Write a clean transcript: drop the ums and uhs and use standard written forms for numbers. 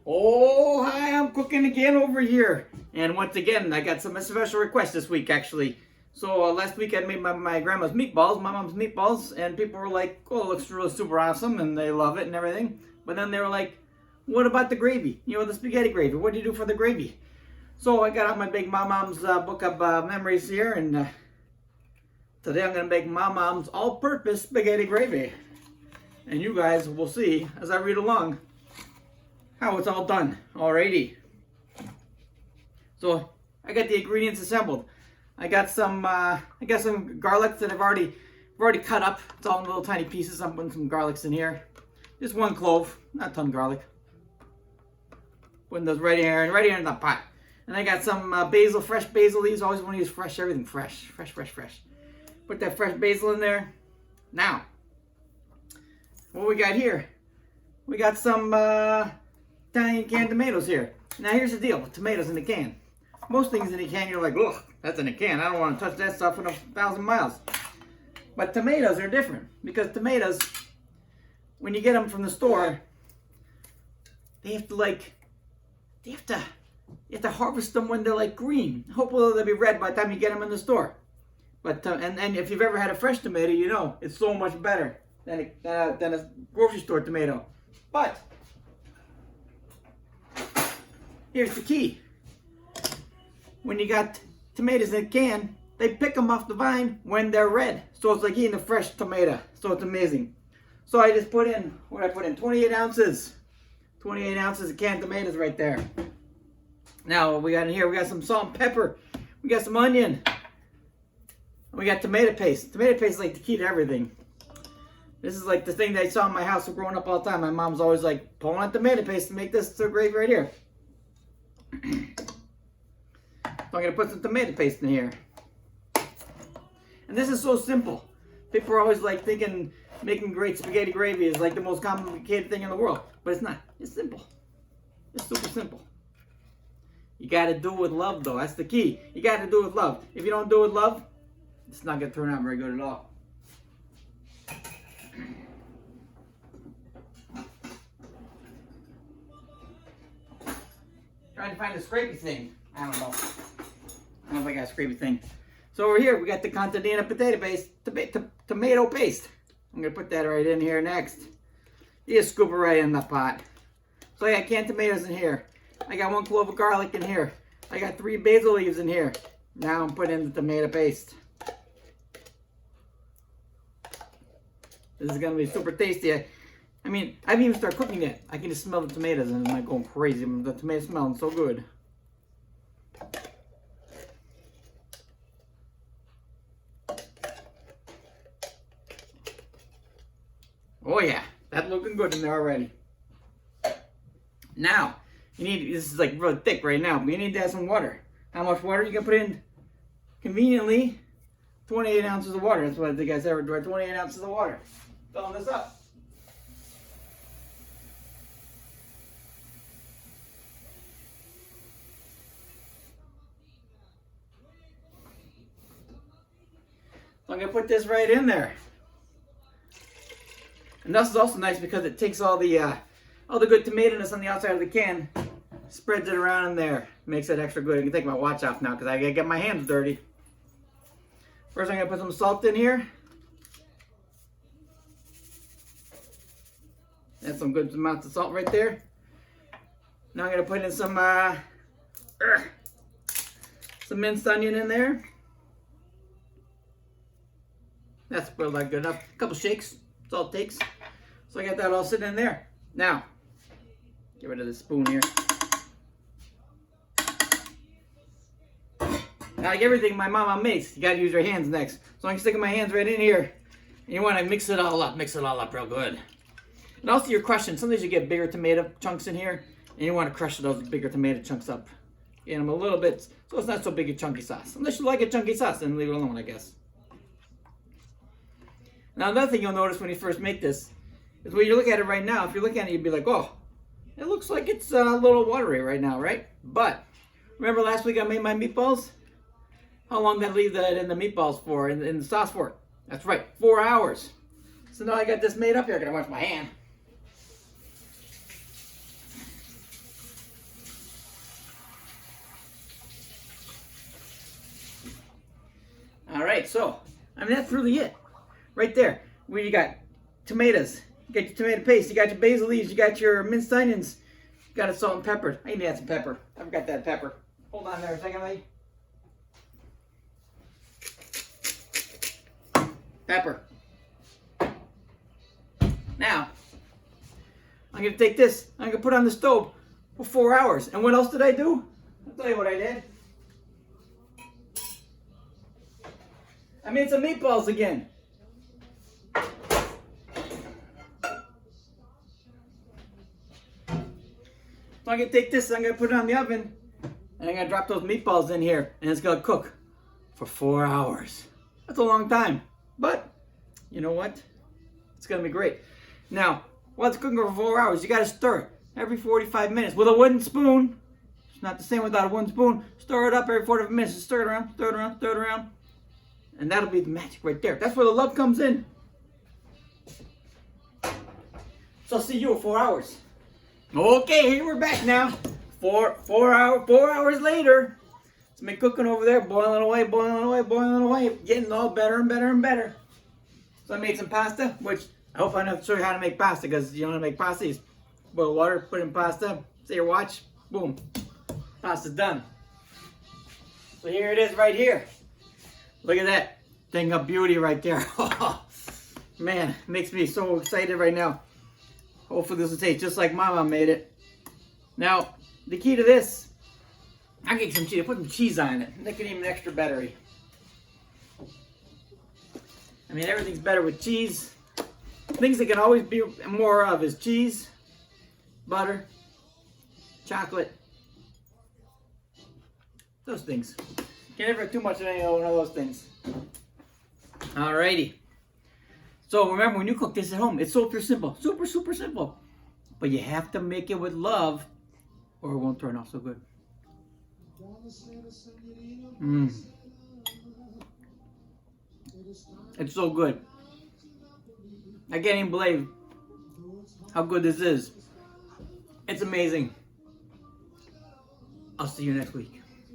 Oh, hi, I'm cooking again over here. And once again, I got some special requests this week, actually. So last week I made my grandma's meatballs, my mom's meatballs, and people were like, oh, it looks really super awesome, and they love it and everything. But then they were like, what about the gravy? You know, the spaghetti gravy. What do you do for the gravy? So I got out my big mom's book of memories here, and today I'm going to make my mom's all-purpose spaghetti gravy. And you guys will see, as I read along, how it's all done. Alrighty. So I got the ingredients assembled. I got some garlic that I've already cut up. It's all in little tiny pieces. I'm putting some garlics in here. Just one clove, not a ton of garlic. Putting those right here in the pot. And I got some basil, fresh basil leaves. Always want to use fresh, everything fresh. Put that fresh basil in there. Now, what we got here? We got some Italian canned tomatoes here. Now here's the deal with tomatoes in a can. Most things in a can, you're like, ugh, that's in a can. I don't want to touch that stuff in 1,000 miles. But tomatoes are different, because tomatoes, when you get them from the store, you have to harvest them when they're like green. Hopefully they'll be red by the time you get them in the store. But and if you've ever had a fresh tomato, you know it's so much better than a grocery store tomato. But here's the key. When you got tomatoes in a can, they pick them off the vine when they're red. So it's like eating a fresh tomato. So it's amazing. So I just put in, 28 ounces. 28 ounces of canned tomatoes right there. Now what we got in here, we got some salt and pepper. We got some onion. We got tomato paste. Tomato paste is like the key to everything. This is like the thing that I saw in my house growing up all the time. My mom's always like, pulling out tomato paste to make this so great right here. So I'm going to put some tomato paste in here. And this is so simple. People are always like thinking making great spaghetti gravy is like the most complicated thing in the world. But it's not. It's simple. It's super simple. You got to do it with love, though. That's the key. You got to do it with love. If you don't do it with love, it's not going to turn out very good at all. Trying to find a scrapey thing. I don't know. I don't know if I got a scrapey thing. So over here, we got the contadina tomato paste. I'm going to put that right in here next. You just scoop it right in the pot. So I got canned tomatoes in here. I got 1 clove of garlic in here. I got 3 basil leaves in here. Now I'm putting in the tomato paste. This is going to be super tasty. I mean, I haven't even started cooking yet. I can just smell the tomatoes and I'm like going crazy. The tomatoes smelling so good. Oh yeah, that's looking good in there already. Now, this is like really thick right now, but you need to add some water. How much water? You can put in, conveniently, 28 ounces of water. That's what I think I said, 28 ounces of water. Filling this up. So I'm going to put this right in there. And this is also nice because it takes all the good tomato-ness on the outside of the can, spreads it around in there, makes it extra good. I can take my watch off now because I gotta get my hands dirty. First, I'm gonna put some salt in here. That's some good amounts of salt right there. Now I'm gonna put in some minced onion in there. That's probably good enough. A couple shakes. That's all it takes. So I got that all sitting in there. Now, get rid of the spoon here. Now, like everything my mama makes, you gotta use your hands next. So I'm sticking my hands right in here. And you wanna mix it all up real good. And also you're crushing. Sometimes you get bigger tomato chunks in here, and you wanna crush those bigger tomato chunks up. Get them a little bit, so it's not so big a chunky sauce. Unless you like a chunky sauce, then leave it alone, I guess. Now, another thing you'll notice when you first make this is when you look at it right now, if you look at it, you'd be like, oh, it looks like it's a little watery right now, right? But remember last week I made my meatballs? How long did I leave that in the meatballs for, in the sauce for? That's right, 4 hours. So now I got this made up here. I gotta wash my hand. right, so, I mean, that's really it. Right there. Where you got tomatoes, you got your tomato paste, you got your basil leaves, you got your minced onions, you got a salt and pepper. I need to add some pepper. I forgot that pepper. Hold on there a second, lady. Pepper. Now, I'm going to take this, I'm going to put it on the stove for 4 hours. And what else did I do? I'll tell you what I did. I made some meatballs again. So I'm going to take this, I'm going to put it on the oven, and I'm going to drop those meatballs in here, and it's going to cook for 4 hours. That's a long time, but you know what? It's going to be great. Now, while it's cooking for 4 hours, you got to stir it every 45 minutes with a wooden spoon. It's not the same without a wooden spoon. Stir it up every 45 minutes. Just stir it around, stir it around, stir it around. And that'll be the magic right there. That's where the love comes in. So I'll see you in 4 hours. Okay, here we're back now. Four hours later. It's been cooking over there, boiling away, boiling away, boiling away, getting all better and better and better. So I made some pasta, which I hope I know to show you how to make pasta, because you know how to make pasta. You boil water, put in pasta, say your watch, boom, pasta's done. So here it is right here. Look at that thing of beauty right there. Man, it makes me so excited right now. Hopefully this will taste just like my mom made it. Now, the key to this, I get some cheese. I put some cheese on it. Make it even extra bettery. I mean, everything's better with cheese. Things that can always be more of is cheese, butter, chocolate. Those things. Can't ever have too much of any one of those things. Alrighty. So remember, when you cook this at home, it's super simple. Super, super simple. But you have to make it with love, or it won't turn out so good. It's so good. I can't even believe how good this is. It's amazing. I'll see you next week.